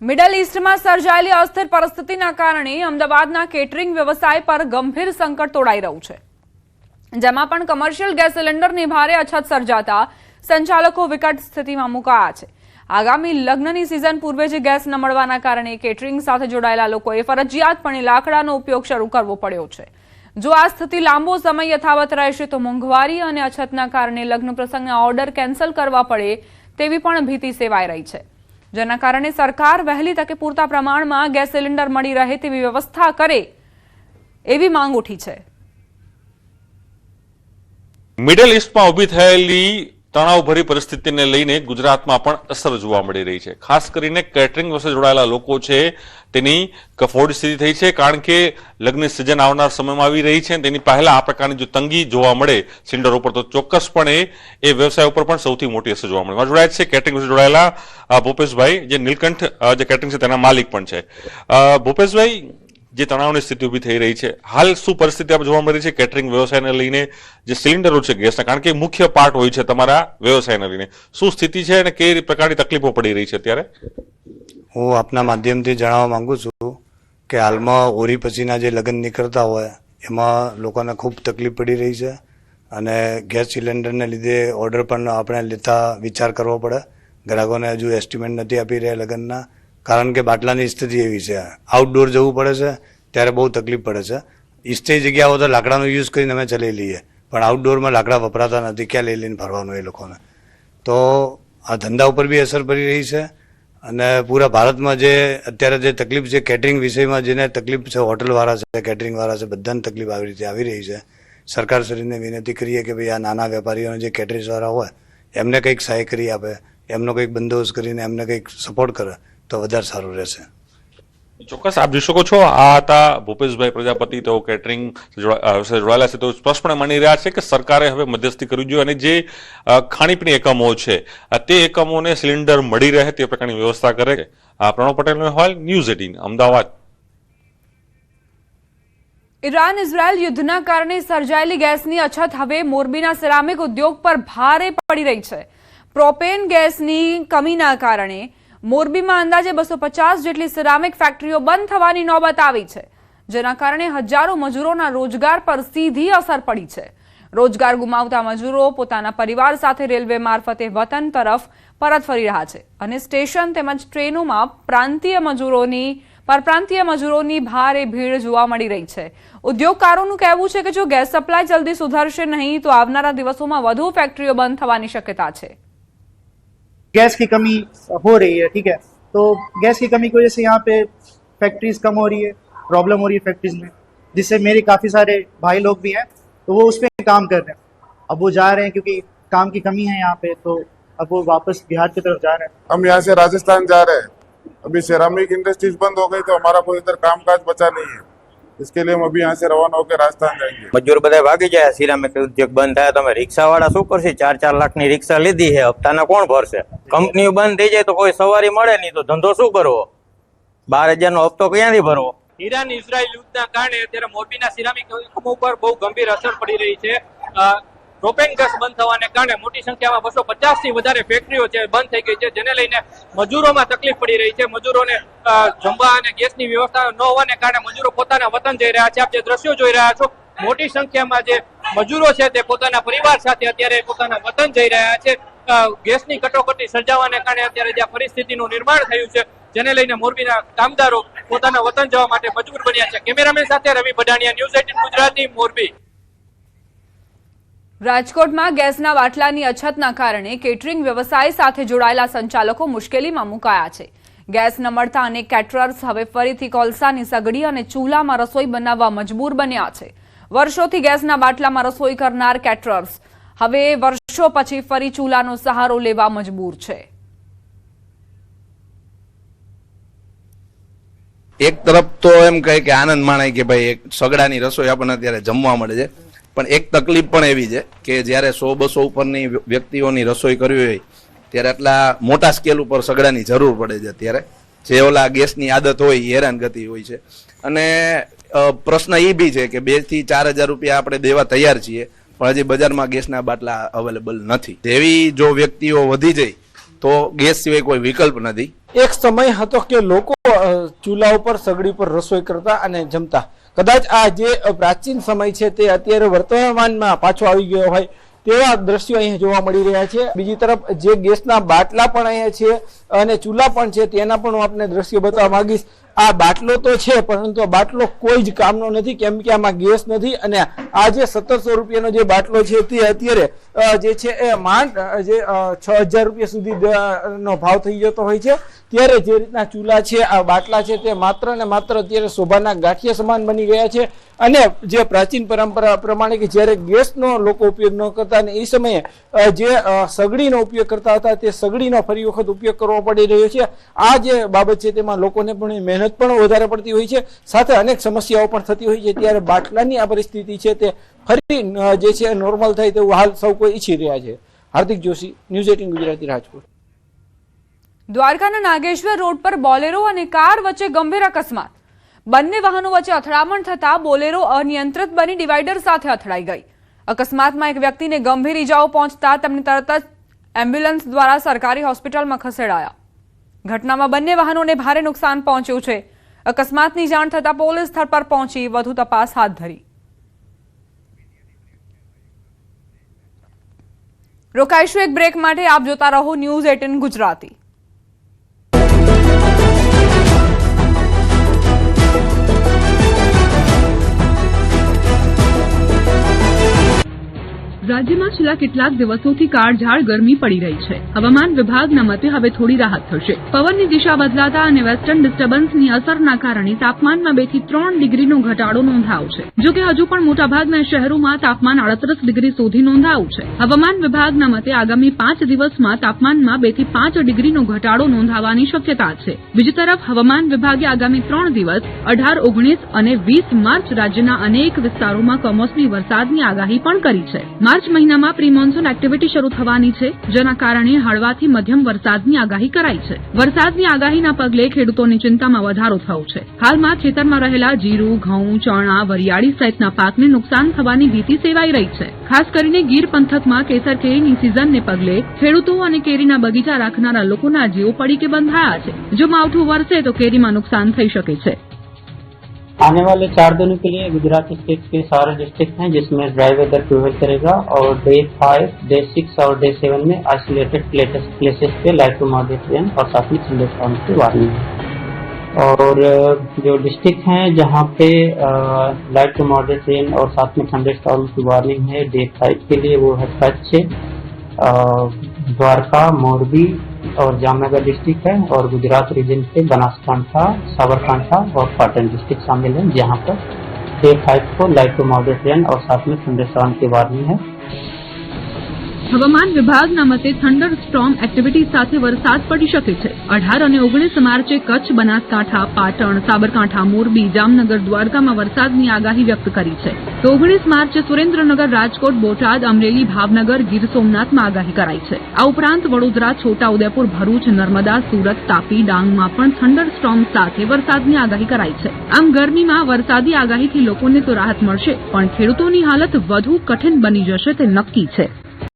Middle ઈસ્ટમાં સર્જાયેલી અસ્થિર પરિસ્થિતિના કારણે અમદાવાદના કેટરિંગ વ્યવસાય પર ગંભીર સંકટ તોડાઈ રહ્યું છે, જેમાં પણ કમર્શિયલ ગેસ સિલિન્ડરની ભારે અછત સર્જાતા સંચાલકો વિકટ સ્થિતિમાં મુકાયા છે। આગામી લગ્નની સિઝન પૂર્વે જ ગેસ ન મળવાના કારણે કેટરિંગ સાથે જોડાયેલા લોકોએ ફરજિયાતપણે લાકડાનો ઉપયોગ શરૂ કરવો પડ્યો છે। જો આ સ્થિતિ લાંબો સમય યથાવત રહેશે તો મોંઘવારી અને અછતના કારણે લગ્ન પ્રસંગના ઓર્ડર કેન્સલ કરવા પડે તેવી પણ ભીતિ સેવાઈ રહી છે, જેના કારણે સરકાર વહેલી તકે પૂરતા પ્રમાણમાં ગેસ સિલિન્ડર મળી રહે તેવી વ્યવસ્થા કરે એવી માંગ ઉઠી છે। મિડલ ઈસ્ટમાં ઊભી થયેલી તણાવભરી પરિસ્થિતિને લઈને ગુજરાતમાં પણ અસર જોવા મળી રહી છે। ખાસ કરીને કેટરિંગ સાથે જોડાયેલા લોકો છે તેની કફોડી સ્થિતિ થઈ છે, કારણ કે લગ્ન સિઝન આવનાર સમયમાં આવી રહી છે। તેની પહેલા આ પ્રકારની જો તંગી જોવા મળે સિલિન્ડર ઉપર તો ચોક્કસપણે એ વ્યવસાય ઉપર પણ સૌથી મોટી અસર જોવા મળે। જોડાયા છે કેટરિંગ સાથે જોડાયેલા ભૂપેશભાઈ, જે નીલકંઠ જે કેટરિંગ છે તેના માલિક પણ છે। ભૂપેશભાઈ, જે તણાવની સ્થિતિ ઊભી થઈ રહી છે, હાલ શું પરિસ્થિતિ આપણે જોવા મળી છે કેટરિંગ વ્યવસાયને લઈને? જે સિલિન્ડરો છે ગેસના, કારણ કે મુખ્ય પાર્ટ હોય છે તમારા વ્યવસાયને લઈને, શું સ્થિતિ છે અને કઈ પ્રકારની તકલીફો પડી રહી છે અત્યારે? હું આપના માધ્યમથી જણાવવા માંગુ છું કે હાલમાં હોળી પછીના જે લગ્ન નીકળતા હોય એમાં લોકોને ખૂબ તકલીફ પડી રહી છે અને ગેસ સિલિન્ડરને લીધે ઓર્ડર પણ આપણે લેતા વિચાર કરવો પડે। ગ્રાહકોને હજુ એસ્ટિમેટ નથી આપી રહ્યા લગ્નના, કારણ કે બાટલાની સ્થિતિ એવી છે। આઉટડોર જવું પડે છે ત્યારે બહુ તકલીફ પડે છે। ઈસ્ટે જગ્યાઓ તો લાકડાનો યુઝ કરીને અમે ચલાવી લઈએ, પણ આઉટડોરમાં લાકડા વપરાતા નથી, ક્યાં લઈ લઈને ફરવાનું એ લોકોને। તો આ ધંધા ઉપર બી અસર પડી રહી છે અને પૂરા ભારતમાં જે અત્યારે જે તકલીફ છે કેટરિંગ વિષયમાં, જેને તકલીફ છે હોટલવાળા છે, કેટરિંગવાળા છે, બધાને તકલીફ આવી રીતે આવી રહી છે। સરકારશ્રીને વિનંતી કરીએ કે ભાઈ આ નાના વેપારીઓને જે કેટરિંગ્સવાળા હોય એમને કંઈક સહાય કરી આપે, એમનો કંઈક બંદોબસ્ત કરીને એમને કંઈક સપોર્ટ કરે તો વધારે સારું રહેશે। ચોક્કસ આપ જોઈ શકો છો, આ હતા ભૂપેશભાઈ પ્રજાપતિ, તેઓ કેટરિંગ જોડાયેલા છે। તો સ્પષ્ટપણે માની રહ્યા છે કે સરકારે હવે મધ્યસ્થી કરવી જોઈએ અને જે ખાણીપીણી એકમો છે તે એકમોને સિલિન્ડર મળી રહે તે પ્રકારની વ્યવસ્થા કરે। પ્રણવ પટેલનો અહેવાલ, ન્યૂઝ 18 અમદાવાદ। ઈરાન ઇઝરાયલ યુદ્ધના કારણે સર્જાયેલી ગેસની અછત હવે મોરબીના સિરામિક ઉદ્યોગ પર ભારે પડી રહી છે। પ્રોપેન ગેસની કમીના કારણે મોરબીમાં અંદાજે 250 જેટલી સિરામિક ફેક્ટરીઓ બંધ થવાની નોબત આવી છે, જેના કારણે હજારો મજૂરોના રોજગાર પર સીધી અસર પડી છે। રોજગાર ગુમાવતા મજૂરો પોતાના પરિવાર સાથે રેલવે મારફતે વતન તરફ પરત ફરી રહ્યા છે અને સ્ટેશન તેમજ ટ્રેનોમાં પરપ્રાંતીય મજૂરોની ભારે ભીડ જોવા મળી રહી છે। ઉદ્યોગકારોનું કહેવું છે કે જો ગેસ સપ્લાય જલ્દી સુધરશે નહીં તો આવનારા દિવસોમાં વધુ ફેક્ટરીઓ બંધ થવાની શક્યતા છે। गैस की कमी हो रही है, ठीक है, तो गैस की कमी की वजह से यहाँ पे फैक्ट्रीज कम हो रही है, प्रॉब्लम हो रही है फैक्ट्रीज में, जिससे मेरे काफ़ी सारे भाई लोग भी हैं तो वो उस पर काम कर रहे हैं। अब वो जा रहे हैं क्योंकि काम की कमी है यहाँ पे, तो अब वो वापस बिहार की तरफ जा रहे हैं। हम यहाँ से राजस्थान जा रहे हैं, अभी सेरामिक इंडस्ट्रीज बंद हो गई तो हमारा कोई इधर कामकाज बचा नहीं है, इसके लिए हम अभी यहाँ से रवाना होकर राजस्थान जाएंगे। मजदूर બધા ભાગી જાય, સિરામિક ઉદ્યોગ બંધ થાય તો અમે રિક્ષાવાળા શું કરશે? 4-4 લાખની રિક્ષા લીધી છે, હપ્તાના કોણ ભરશે? કંપનીઓ બંધ થઈ જાય તો કોઈ સવારી મળે નહીં તો ધંધો શું કરવો? 12,000 નો હપ્તો ક્યાંથી ભરવો? ઈરાન ઇઝરાયલ યુદ્ધના કારણે અત્યારે મોરબીના સિરામિક એકમો ઉપર બહુ ગંભીર અસર પડી રહી છે। પ્રોપેન ગેસ બંધ થવાને કારણે મોટી સંખ્યામાં 250 થી વધારે ફેક્ટરીઓ છે બંધ થઈ ગઈ છે, જેને લઈને મજૂરોમાં તકલીફ પડી રહી છે। મજૂરોને જમવા અને ગેસની વ્યવસ્થા ન હોવાને કારણે મજૂરો પોતાના વતન જઈ રહ્યા છે। આપ જે દ્રશ્યો જોઈ રહ્યા છો, મોટી સંખ્યામાં જે મજૂરો છે તે પોતાના પરિવાર સાથે અત્યારે પોતાના વતન જઈ રહ્યા છે। ગેસની કટોકટી સર્જાવાને કારણે અત્યારે જે પરિસ્થિતિનું નિર્માણ થયું છે, જેને લઈને મોરબીના કામદારો પોતાના વતન જવા માટે મજબૂર બન્યા છે। કેમેરામેન સાથે રવિ ભડાણિયા, ન્યૂઝ 18 ગુજરાતી, મોરબી। રાજકોટમાં ગેસના બાટલાની અછતના કારણે કેટરિંગ વ્યવસાય સાથે જોડાયેલા સંચાલકો મુશ્કેલીમાં મુકાયા છે। ગેસ ન મળતા અનેક કેટરર્સ હવે ફરીથી કોલસાની સગડી અને ચૂલામાં રસોઈ બનાવવા મજબૂર બન્યા છે। વર્ષોથી ગેસના બાટલામાં રસોઈ કરનાર કેટરર્સ હવે વર્ષો પછી ફરી ચૂલાનો સહારો લેવા મજબૂર છે। એક તરફ તો એમ કહે કે આનંદ માણે કે ભાઈ એક સગડાની રસોઈ આપણને અત્યારે જમવા મળે છે, પણ એક તકલીફ પણ એવી છે કે જ્યારે 100-200 ઉપરની વ્યક્તિઓની રસોઈ કરવી હોય ત્યારે આટલા મોટા સ્કેલ ઉપર સગડાની જરૂર પડે છે। અત્યારે જે ઓલા ગેસની આદત હોય એ હેરાનગતિ હોય છે અને પ્રશ્ન એ બી છે કે 2,000 થી 4,000 રૂપિયા આપણે દેવા તૈયાર છીએ, પણ હજી બજારમાં ગેસના બાટલા અવેલેબલ નથી। એવી જો વ્યક્તિઓ વધી જાય તો ગેસ સિવાય કોઈ વિકલ્પ નથી. એક સમય હતો કે લોકો ચૂલા ઉપર સગડી પર રસોઈ કરતા અને જમતા. કદાચ આ જે પ્રાચીન સમય છે તે અત્યારે વર્તમાનમાં પાછો આવી ગયો હોય તેવા દ્રશ્યો અહીંયા જોવા મળી રહ્યા છે. બીજી તરફ જે ગેસના બાટલા પણ અહીંયા છે અને ચૂલા પણ છે તેના પણ હું આપને દ્રશ્યો બતાવવા માંગીશ. આ બાટલો તો છે પરંતુ આ બાટલો કોઈ જ કામનો નથી, કેમ કે આમાં ગેસ નથી. અને આ જે 1700 રૂપિયાનો જે બાટલો છે તે અત્યારે જે છે એ માંડ જે 6000 રૂપિયા સુધી નો ભાવ થઈ જતો હોય છે. ત્યારે જે રીતના ચૂલા છે, આ બાટલા છે તે માત્ર ને માત્ર અત્યારે શોભાના ગાંઠિયા સમાન બની ગયા છે. અને જે પ્રાચીન પરંપરા પ્રમાણે કે જ્યારે ગેસનો લોકો ઉપયોગ ન કરતા અને એ સમયે જે સગડીનો ઉપયોગ કરતા હતા તે સગડીનો ફરી વખત ઉપયોગ કરવો પડી રહ્યો છે. આ જે બાબત છે તેમાં લોકોને પણ મહેનત પણ વધારે પડતી હોય છે, સાથે અનેક સમસ્યાઓ પણ થતી હોય છે. ત્યારે બાટલાની આ પરિસ્થિતિ છે તે ફરી જે છે નોર્મલ થાય તેવું હાલ સૌ કોઈ ઈચ્છી રહ્યા છે. હાર્દિક જોશી, ન્યૂઝ 18 ગુજરાતી, રાજકોટ. દ્વારકાના નાગેશ્વર રોડ પર બોલેરો અને કાર વચ્ચે ગંભીર અકસ્માત. બંને વાહનો વચ્ચે અથડામણ થતા બોલેરો અનિયંત્રિત બની ડિવાઈડર સાથે અથડાઈ ગઈ. અકસ્માતમાં એક વ્યક્તિને ગંભીર ઇજાઓ પહોંચતા તેમને તરત જ એમ્બ્યુલન્સ દ્વારા સરકારી હોસ્પિટલમાં ખસેડાયા. ઘટનામાં બંને વાહનોને ભારે નુકસાન પહોંચ્યું છે. અકસ્માતની જાણ થતાં પોલીસ સ્થળ પર પહોંચી વધુ તપાસ હાથ ધરી. રોકાઈશું એક બ્રેક માટે. આપ જોતા રહો ન્યૂઝ 18 ગુજરાતી. રાજ્યમાં છેલ્લા કેટલાક દિવસોથી કાળઝાળ ગરમી પડી રહી છે. હવામાન વિભાગના મતે હવે થોડી રાહત થશે. પવનની દિશા બદલાતા અને વેસ્ટર્ન ડિસ્ટર્બન્સની અસરના કારણે તાપમાનમાં 2 થી 3 ડિગ્રીનો ઘટાડો નોંધાયો છે. જો કે હજુ પણ મોટાભાગના શહેરોમાં તાપમાન 38 ડિગ્રી સુધી નોંધાયું છે. હવામાન વિભાગના મતે આગામી 5 દિવસમાં તાપમાનમાં 2 થી 5 ડિગ્રીનો ઘટાડો નોંધાવાની શક્યતા છે. બીજી તરફ હવામાન વિભાગે આગામી 3 દિવસ 18, 19 અને 20 માર્ચ રાજ્યના અનેક વિસ્તારોમાં કમોસમી વરસાદની આગાહી પણ કરી છે. માર્ચ મહિનામાં પ્રી મોન્સૂન એક્ટિવિટી શરૂ થવાની છે, જેના કારણે હળવાથી મધ્યમ વરસાદની આગાહી કરાઈ છે. વરસાદની આગાહીના પગલે ખેડૂતોની ચિંતામાં વધારો થયો છે. હાલમાં ખેતરમાં રહેલા જીરું, ઘઉં, ચણા, વરિયાળી સહિતના પાકને નુકસાન થવાની ભીતિ સેવાઈ રહી છે. ખાસ કરીને ગીર પંથકમાં કેસર કેરીની સિઝનને પગલે ખેડૂતો અને કેરીના બગીચા રાખનારા લોકોના જીવ પડીકે બંધાયા છે. જો માવઠું વરસે તો કેરીમાં નુકસાન થઈ શકે છે. आने वाले 4 दिनों के लिए गुजरात स्टेट के सारे डिस्ट्रिक्ट हैं जिसमें ड्राई वेदर प्रिवेल करेगा और डे 5, डे 6 और डे 7 में आइसोलेटेड प्लेसेस पे लाइट टू मॉडरेट रेन और साथ में थंडरस्टॉर्म की वार्निंग है. और जो डिस्ट्रिक्ट हैं जहाँ पे लाइट टू मॉडरेट रेन और साथ में थंडरस्टॉर्म की वार्निंग है डे 5 के लिए वो है कच्छ, द्वारका, मोरबी और जामनगर डिस्ट्रिक्ट है. और गुजरात रीजन के बनासकांठा, साबरकांठा और पाटन डिस्ट्रिक्ट शामिल हैं जहाँ पर डे 5 को लाइट टू मॉडरेट रेन और साथ में थंडरस्टॉर्म की वार्निंग है. હવામાન વિભાગના મતે થંડર સ્ટોર્મ એક્ટિવિટી સાથે વરસાદ પડી શકે છે. 18 અને 19 માર્ચે કચ્છ, બનાસકાંઠા, પાટણ, સાબરકાંઠા, મોરબી, જામનગર, દ્વારકામાં વરસાદની આગાહી વ્યક્ત કરી છે. તો 19 માર્ચે સુરેન્દ્રનગર, રાજકોટ, બોટાદ, અમરેલી, ભાવનગર, ગીર સોમનાથમાં આગાહી કરાઈ છે. આ ઉપરાંત વડોદરા, છોટાઉદેપુર, ભરૂચ, નર્મદા, સુરત, તાપી, ડાંગમાં પણ થંડર સ્ટોર્મ સાથે વરસાદની આગાહી કરાઈ છે. આમ ગરમીમાં વરસાદી આગાહીથી લોકોને તો રાહત મળશે, પણ ખેડૂતોની હાલત વધુ કઠિન બની જશે તે નક્કી છે.